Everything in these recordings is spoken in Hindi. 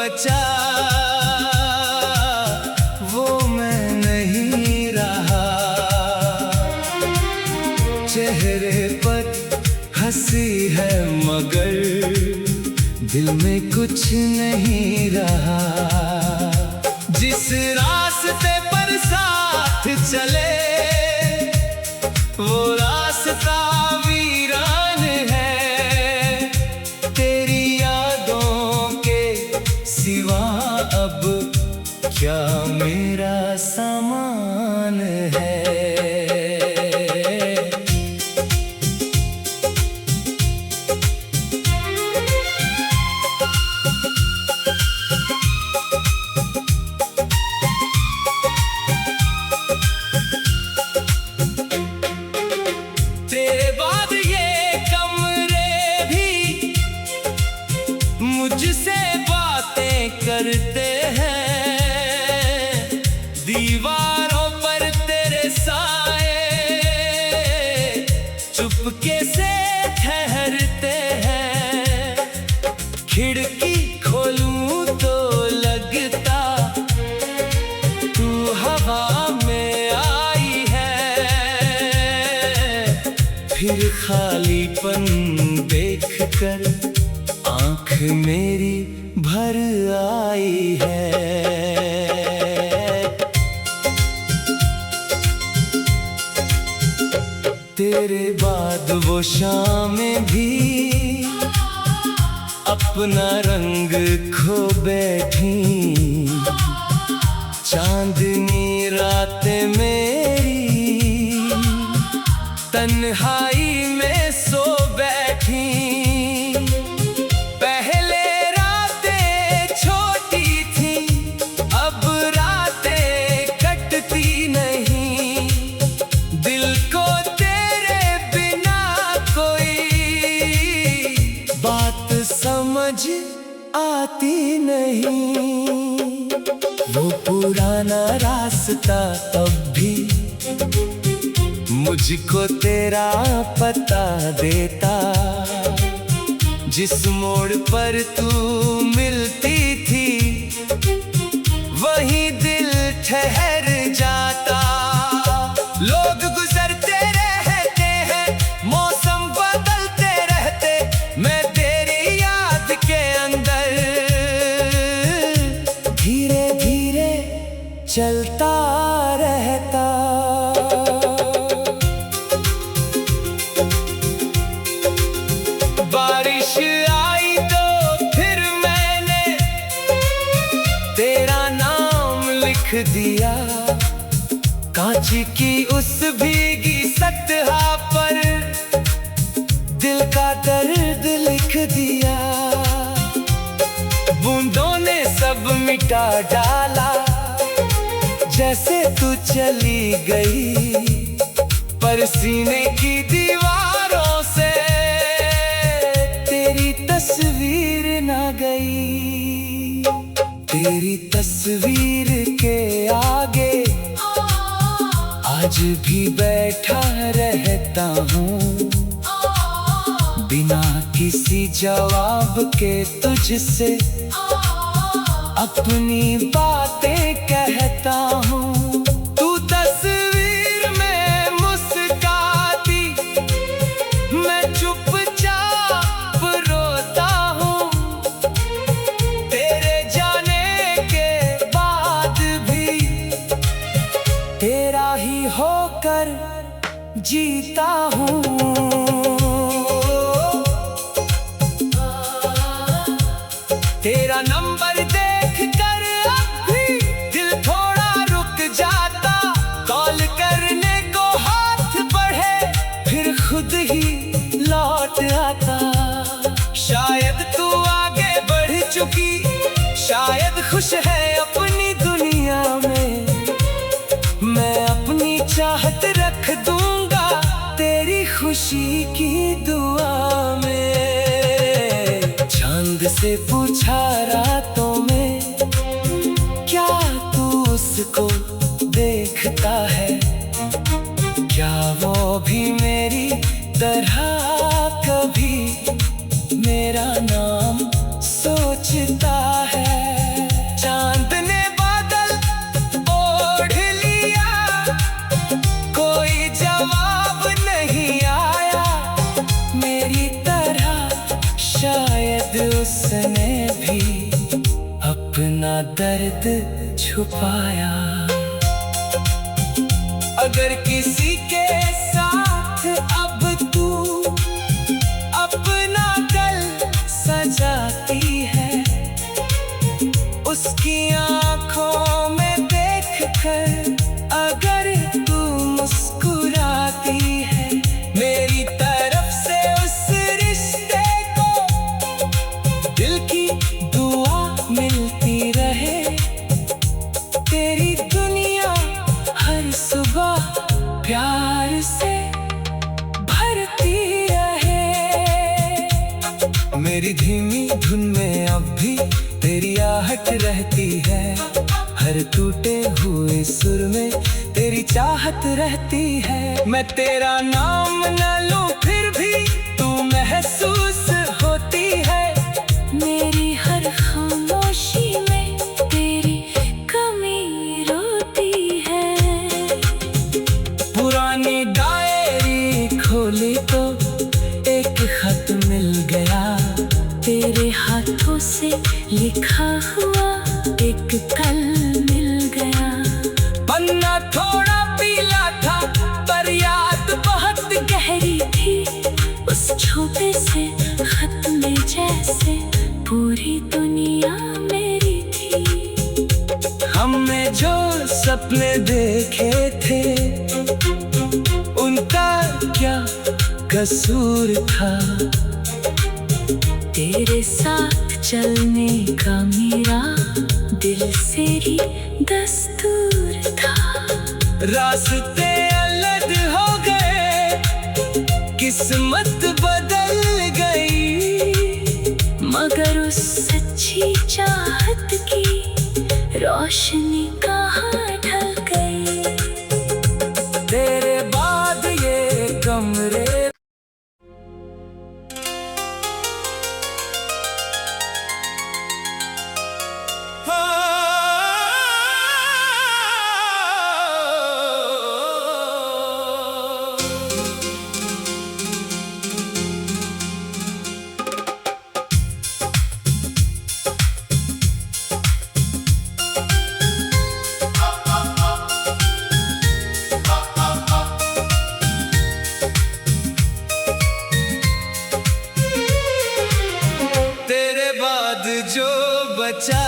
बचा वो मैं नहीं रहा। चेहरे पर हंसी है मगर दिल में कुछ नहीं रहा। जिस रास्ते पर साथ चले वो रास्ता वीरान है। तेरी यादों के सिवा अब क्या मेरा सामान है। तेरे बाद ये कमरे भी मुझसे बातें करते हैं। दीवारों पर तेरे साए चुपके से ठहरते हैं। खिड़की खोलूं तो लगता तू हवा में आई है। फिर खालीपन देखकर आँख मेरी भर आई है। तेरे बाद वो शामें भी अपना रंग खो बैठी। चांदनी रातें मेरी तन्हाई में सो बैठी। पहले रातें छोटी थी अब रातें कटती नहीं। दिल को तेरे बिना कोई बात समझ आती नहीं। वो पुराना रास्ता अब भी मुझको तेरा पता देता। जिस मोड़ पर तू मिलती थी वहीं दिल ठहर जाता। लोग गुजरते रहते हैं मौसम बदलते रहते। मैं तेरी याद के अंदर धीरे धीरे चलता रहता। बारिश आई तो फिर मैंने तेरा नाम लिख दिया। कांच की उस भीगी सतह पर दिल का दर्द लिख दिया। बूंदों ने सब मिटा डाला जैसे तू चली गई। पर सीने की दीवारों से तेरी तस्वीर ना गई। तेरी तस्वीर के आगे आज भी बैठा रहता हूँ। बिना किसी जवाब के तुझसे अपनी बातें कहता हूँ। तू तस्वीर में मुस्काती मैं चुपचाप रोता हूँ। तेरे जाने के बाद भी तेरा ही होकर जीता हूँ। तेरा नंबर देख कर अब भी दिल थोड़ा रुक जाता। कॉल करने को हाथ बढ़े फिर खुद ही लौट आता। शायद तू आगे बढ़ चुकी शायद खुश है अपनी दुनिया में। मैं अपनी चाहत रख दूंगा तेरी खुशी की दुआ में। चांद से पूछा रातों में क्या तू उसको देखता है। क्या वो भी मेरी तरह कभी मेरा नाम सोचता है। दर्द छुपाया। अगर किसी के साथ अब तू अपना कल सजाती है, उसकी आंखों में देखकर अगर तू मुस्कुराती है, मेरी तरफ से उस रिश्ते को दिल की दुआ मिलती रहे। तेरी दुनिया हर सुबह प्यार से भरती रहे। मेरी धीमी धुन में अब भी तेरी आहट रहती है, हर टूटे हुए सुर में तेरी चाहत रहती है। मैं तेरा नाम न लूं फिर भी तू महसूस होती है। मेरी हर खामोशी में तेरी कमी रोती है। पुरानी डायरी खोली तो एक खत मिल गया, तेरे हाथों से लिखा हुआ एक कल मिल गया। पन्ना थोड़ा पीला था पर याद बहुत गहरी थी उस छोटे से खत में, जैसे पूरी दुनिया मेरी थी। हमने जो सपने देखे थे उनका क्या कसूर था, तेरे साथ चलने का मेरा दिल से ही दस्तूर था। रास्ते अलग हो गए, किस्मत बदल गई, मगर उस सच्ची चाहत की रोशनी कहाँ ढल गई। तेरे बाद ये कमरे जो बचा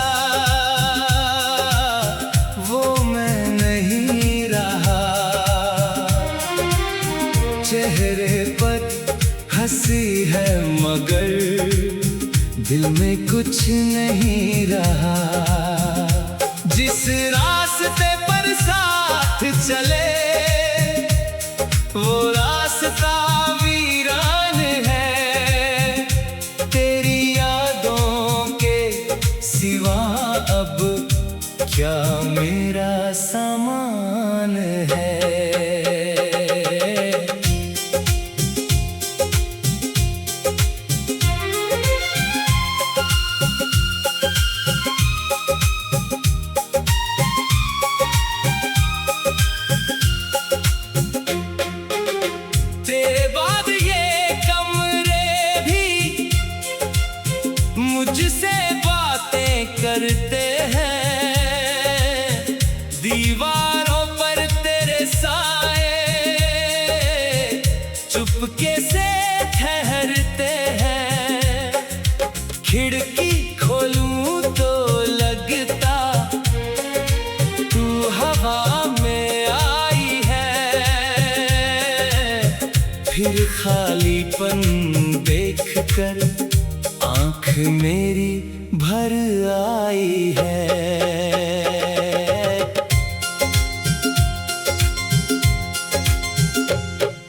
वो मैं नहीं रहा। चेहरे पर हंसी है मगर दिल में कुछ नहीं रहा। जिस रास्ते पर साथ चले वो रास्ता वीरान है। तेरी सिवा अब क्या मेरा सामान है। तेरे बाद ये कमरे भी मुझसे करते हैं, दीवारों पर तेरे साए चुपके से ठहरते हैं। खिड़की खोलूं तो लगता तू हवा में आई है। फिर खालीपन देखकर आँख मेरी भर आई है।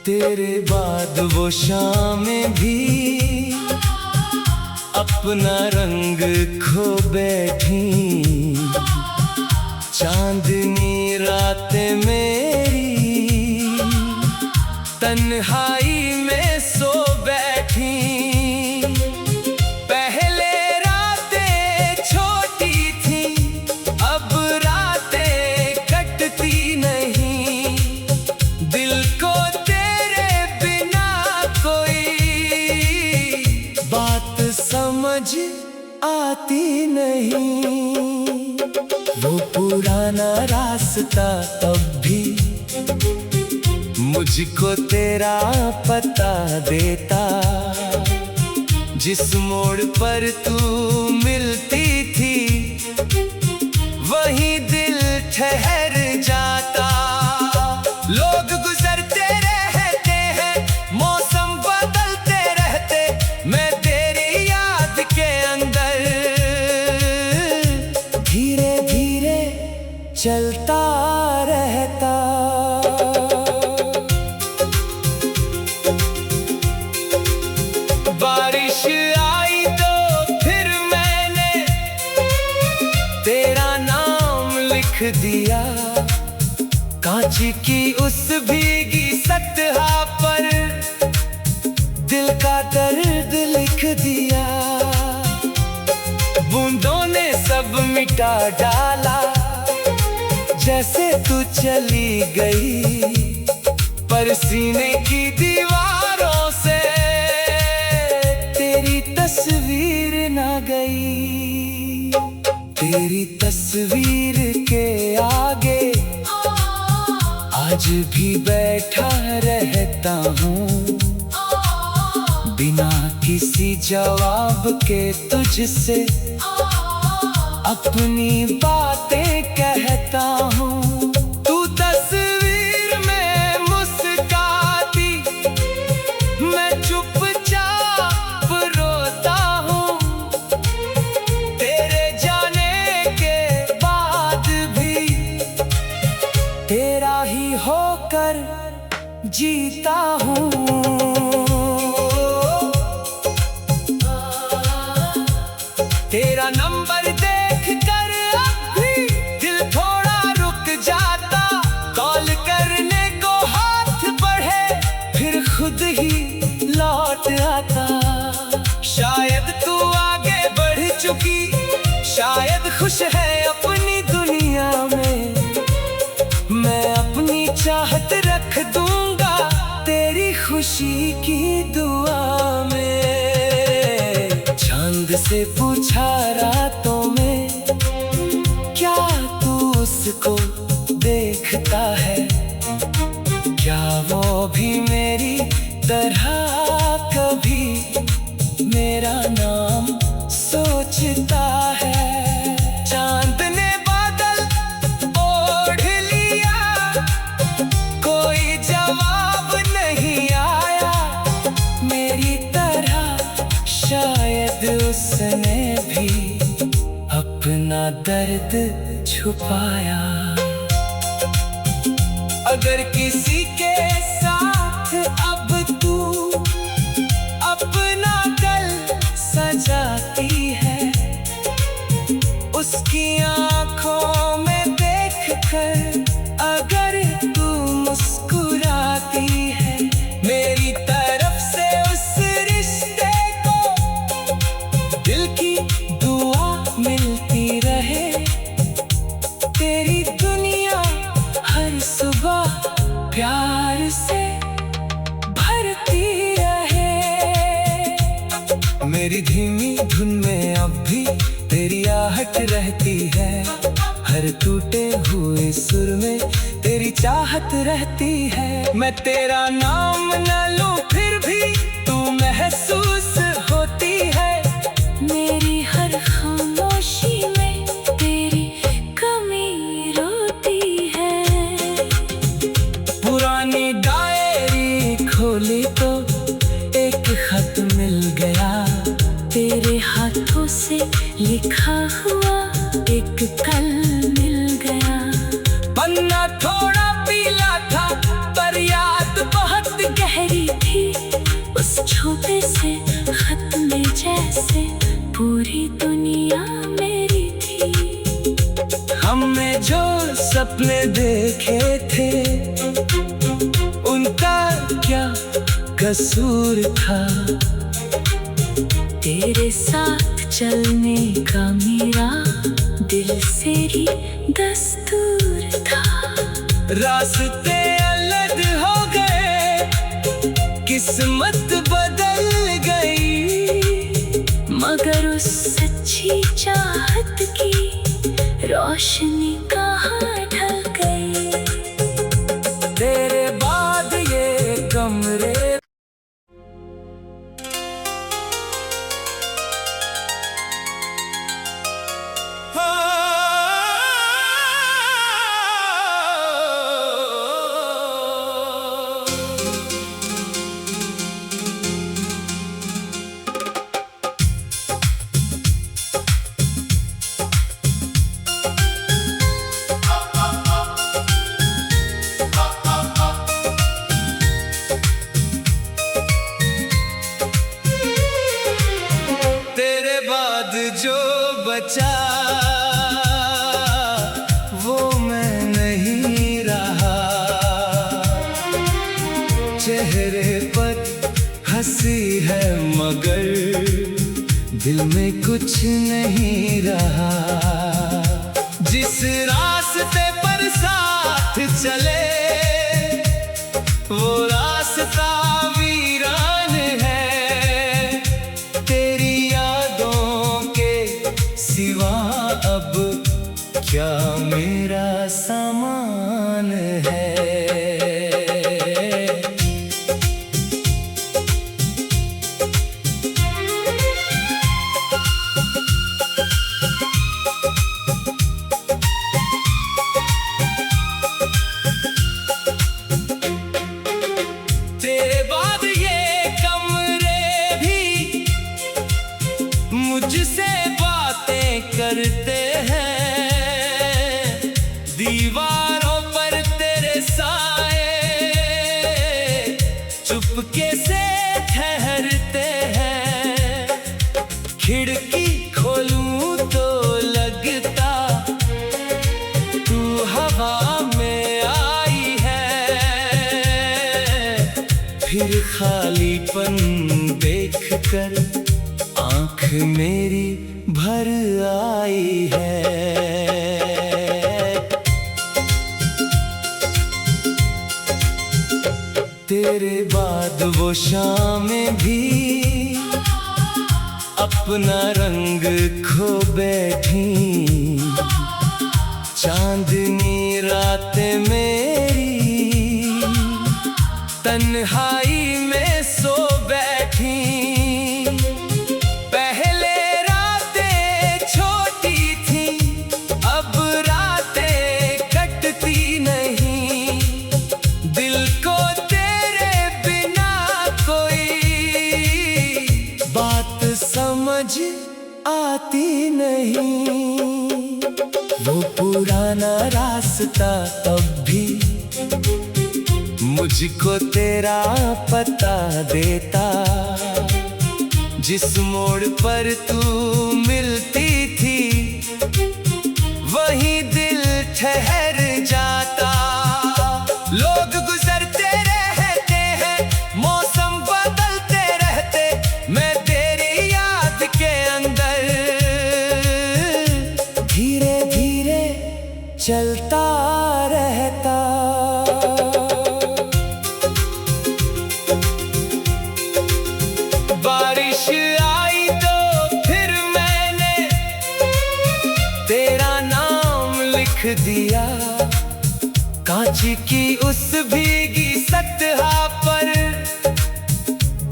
तेरे बाद वो शामें भी अपना रंग खो बैठी। चांदनी रातें मेरी तन्हाई में सो बैठी। समझ आती नहीं। वो पुराना रास्ता अब भी मुझको तेरा पता देता। जिस मोड़ पर तू मिलती थी वहीं दिल ठहर जाता। लोग गुजरते रहते हैं, मौसम बदलते रहते, मैं तेरी याद के अंदर धीरे धीरे चलता रहता। बारिश आई तो फिर मैंने तेरा नाम लिख दिया। कांच की उस भीगी सतह पर दिल का दर्द लिख दिया। बूंदों ने सब मिटा डाला, जैसे तू चली गई, पर सीने की दीवारों से तेरी तस्वीर ना गई। तेरी तस्वीर के आगे आज भी बैठा रहता हूँ, बिना किसी जवाब के तुझसे अपनी बातें कहता हूँ। तू तस्वीर में मुस्काती, मैं चुपचाप रोता हूँ। तेरे जाने के बाद भी तेरा ही होकर जीता हूँ। तेरा नंबर देख कर अब भी दिल थोड़ा रुक जाता। कॉल करने को हाथ बढ़े फिर खुद ही लौट आता। शायद तू आगे बढ़ चुकी, शायद खुश है अपनी दुनिया में। मैं अपनी चाहत रख दूंगा तेरी खुशी की दुआ में। चांद से पूछा रातों में, क्या तू उसको देखता है? क्या वो भी मेरी तरह कभी मेरा नाम सोचता है? चांद ने बादल ओढ़ लिया, कोई जवाब नहीं आया। मेरी तरह शायद उसने भी अपना दर्द छुपाया। अगर किसी के साथ अब तू अपना कल सजाती है, उसकी आंखों में देखकर अगर तू मुस्कुराती है, मेरी तरफ से उस रिश्ते को दिल की दुआ मिलती रहे। तेरी दुनिया हर सुबह प्यार से भरती रहे। मेरी धीमी धुन में अब भी तेरी आहट रहती है। हर टूटे हुए सुर में तेरी चाहत रहती है। मैं तेरा नाम न लूं फिर भी तू महसूस होती है। मेरी हर खामोशी में तेरी कमी रोती है। पुरानी डायरी खोली तो एक खत मिल गया, तेरे हाथों से लिखा हुआ एक कल मिल गया। पन्ना थोड़ा पीला था पर याद बहुत गहरी थी उस छोटे से खत में, जैसे पूरी दुनिया मेरी थी। हमने जो सपने देखे थे उनका क्या कसूर था? तेरे साथ चलने का मेरा दिल से ही दस्तूर था। रास्ते अलग हो गए, किस्मत बदल गई, मगर उस सच्ची चाहत की रोशनी कहाँ ढल गई। तेरे बाद ये कमरे जो बचा वो मैं नहीं रहा। चेहरे पर हंसी है मगर दिल में कुछ नहीं रहा। जिस रास्ते पर साथ चले वो रास्ता वीरान है। तेरी यादों के सिवा अब क्या मेरा सामान है। तेरे बाद ये कमरे भी मुझसे बातें करते हैं। दीवारों पर तेरे साए चुपके से ठहरते हैं। खिड़की खोलूं तो लगता तू हवा में आई है। फिर खालीपन देखकर आँख मेरी भर आई है। तेरे बाद वो शामें भी अपना रंग खो बैठी। चांदनी रातें मेरी तन्हाई में सो बैठी। पहले रातें छोटी थी अब रातें कटती नहीं। दिल को तेरे बिना कोई बात समझ आती नहीं। वो पुराना रास्ता अब भी मुझको तेरा पता देता। जिस मोड़ पर तू मिलती थी वहीं दिल ठहर जाता। लोग गुजरते रहते हैं मौसम बदलते रहते। मैं तेरी याद के अंदर धीरे धीरे चलता रहता। बारिश आई तो फिर मैंने तेरा नाम लिख दिया। कांच की उस भीगी सतह पर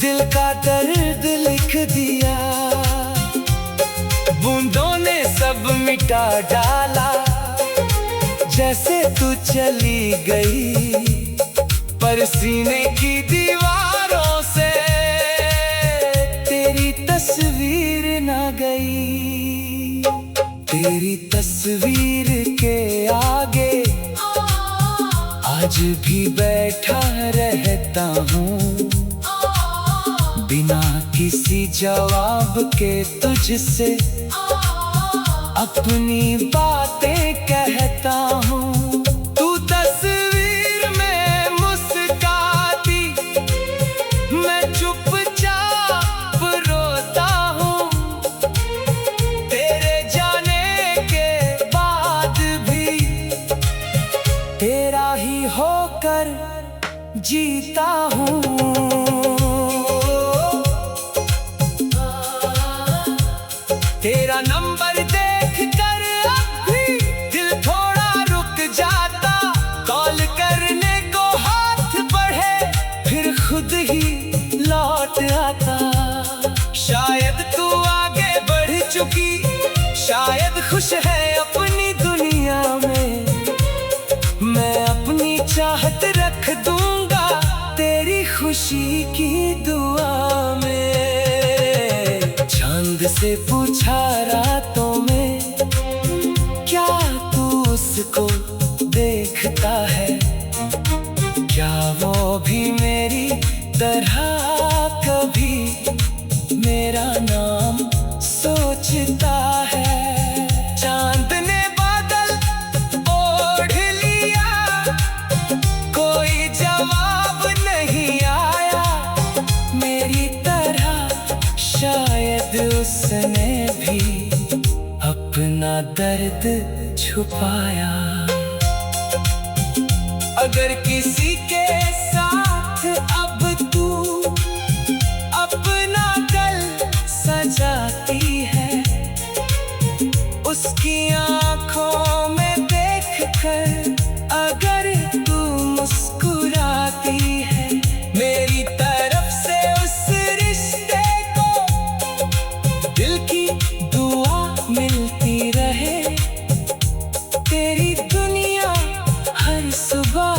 दिल का दर्द लिख दिया। बूंदों ने सब मिटा डाला जैसे तू चली गई। पर सीने की दीवारों से तेरी तस्वीर ना गई। तेरी तस्वीर के आगे आज भी बैठा रहता हूँ। बिना किसी जवाब के तुझसे अपनी बातें कहता हूँ। तू तस्वीर में मुस्काती मैं चुपचाप रोता हूँ। तेरे जाने के बाद भी तेरा ही होकर जीता हूँ। तेरा नंबर देख कर अब भी उससे पूछा रातों में, क्या तू उसको देखता है? क्या वो भी मेरी तरह कभी मेरा नाम सोचता है? चांद ने बादल ओढ़ लिया, कोई जवाब नहीं आया मेरी तरह। शायद उसने भी अपना दर्द छुपाया। अगर किसी के साथ अब तू अपना कल सजाती है, उसकी आंखों में देखकर अगर तू मुस्कुराती है, मेरी तरफ से उस रिश्ते को दिल की दुआ मिलती रहे। तेरी दुनिया हर सुबह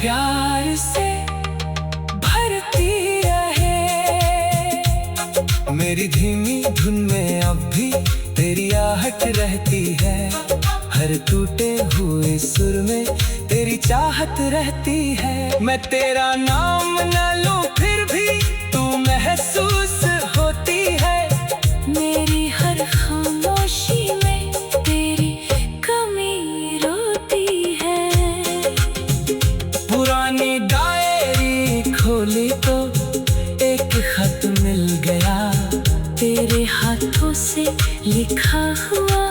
प्यार से भरती रहे। मेरी धीमी धुन में अब भी तेरी आहट रहती है। हर टूटे हुए सुर में तेरी चाहत रहती है। मैं तेरा नाम न लूं फिर भी तू महसूस होती है। मेरी हर खामोशी में तेरी कमी रोती है। पुरानी डायरी खोली तो एक खत मिल गया, तेरे हाथों से लिखा हुआ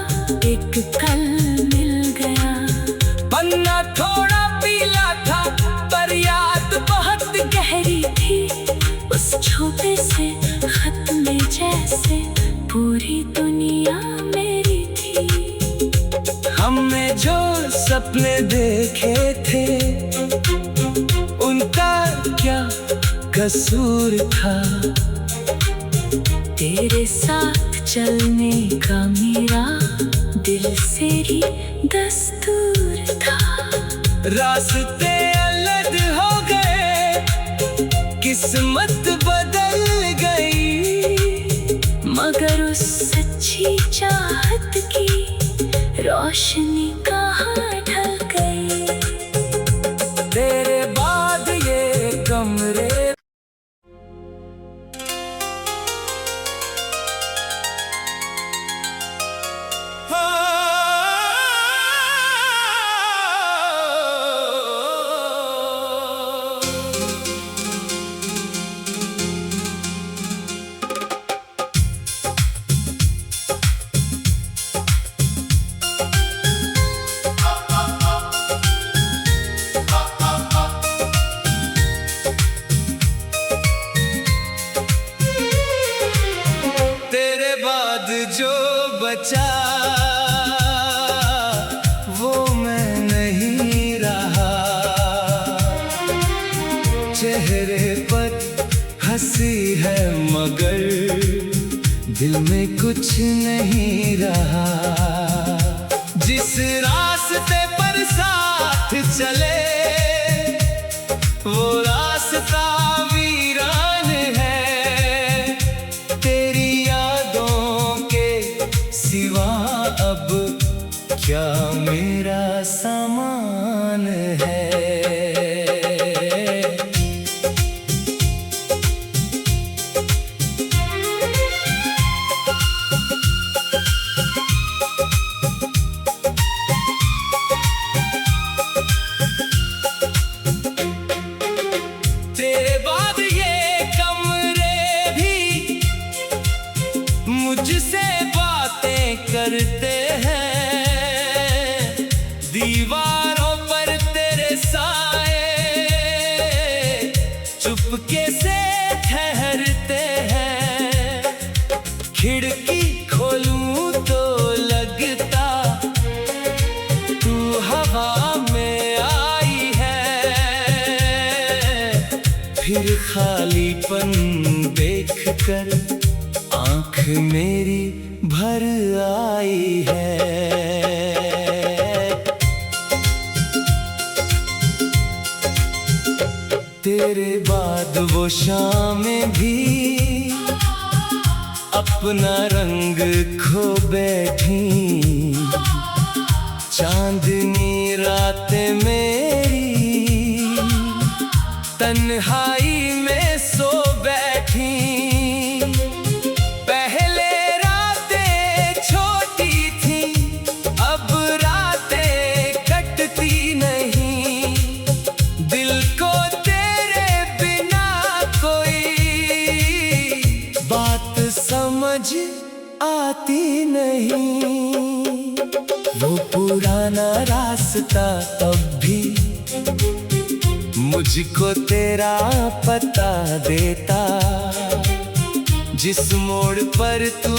एक कल मिल गया। पन्ना थोड़ा पीला था पर याद बहुत गहरी थी उस छोटे से खत में, जैसे पूरी दुनिया मेरी थी। हमने जो सपने देखे थे उनका क्या कसूर था? तेरे साथ चलने का मेरा दिल से ही दस्तूर था। रास्ते अलग हो गए, किस्मत बदल गई, मगर उस सच्ची चाहत की रोशनी कहाँ ढल गई। तेरे बाद ये कमरे जो बचा वो मैं नहीं रहा। चेहरे पर हंसी है मगर दिल में कुछ नहीं रहा। जिस रास्ते पर साथ चले वो रास्ता वीरान है। तेरी यादों के सिवा अब क्या मेरा सामान है। तेरे बाद ये कमरे भी मुझसे बातें करते हैं। दीवारों पर तेरे साए चुपके से ठहरते हैं। खिड़की खोलूं तो लगता तू हवा में आई है। फिर खालीपन देखकर आँख मेरी भर आई है। तेरे बाद वो शामें भी अब अपना रंग खो बैठी चांदनी रातें मेरी तन्हाई में सो बैठी। पहले रातें छोटी थी, अब रातें कटती नहीं। दिल को तेरे बिना कोई बात समझ आती नहीं। वो पुराना रास्ता अब भी मुझको तेरा पता देता। जिस मोड़ पर तू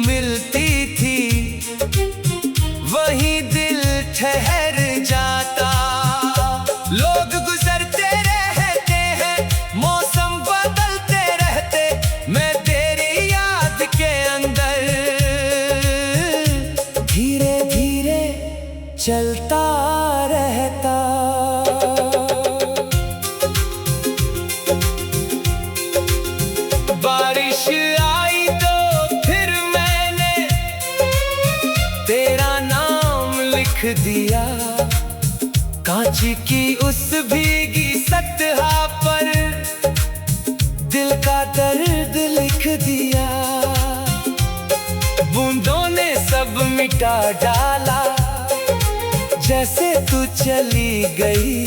मिलती थी वहीं दिल ठहर जाता। लोग गुजरते रहते हैं, मौसम बदलते रहते, मैं तेरी याद के अंदर धीरे धीरे चलता रहता। बारिश आई तो फिर मैंने तेरा नाम लिख दिया। कांच की उस भीगी सतह पर दिल का दर्द लिख दिया। बूंदों ने सब मिटा डाला जैसे तू चली गई,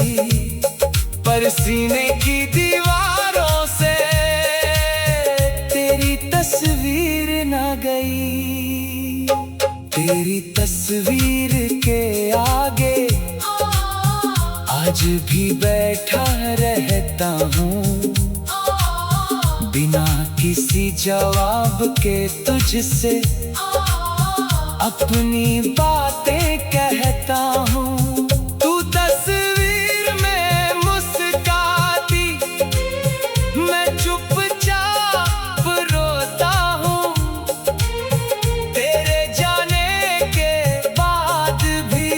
पर सीने की दीवारों से तेरी तस्वीर ना गई। तेरी तस्वीर के आगे आज भी बैठा रहता हूँ, बिना किसी जवाब के तुझसे अपनी बातें कहता हूँ। तू तस्वीर में मुस्काती, मैं चुपचाप रोता हूँ। तेरे जाने के बाद भी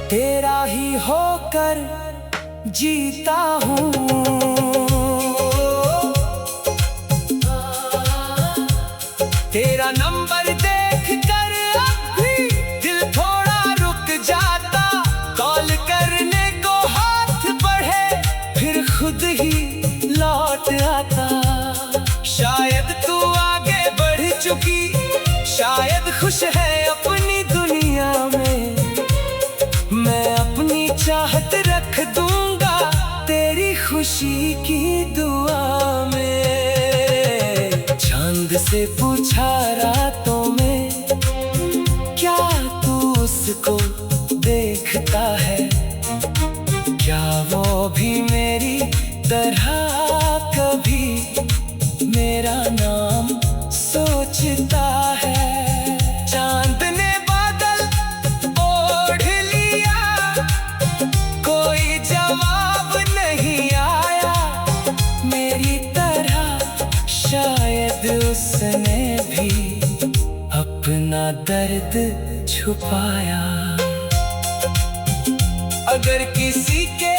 तेरा ही होकर जीता हूँ। तेरा नंबर देख कर अब भी दिल थोड़ा रुक जाता। कॉल करने को हाथ बढ़े फिर खुद ही लौट आता। शायद तू आगे बढ़ चुकी, शायद खुश है अपनी दुनिया में। मैं अपनी चाहत रख दूंगा तेरी खुशी की दुआ में। चांद से पूछा रातों में, क्या तू उसको देखता है? क्या वो भी मेरी तरह कभी मेरा नाम सोचता है? चांद ने बादल ओढ़ लिया, कोई जवाब नहीं आया मेरी तरह। शायद उसने भी अपना दर्द छुपाया। अगर किसी के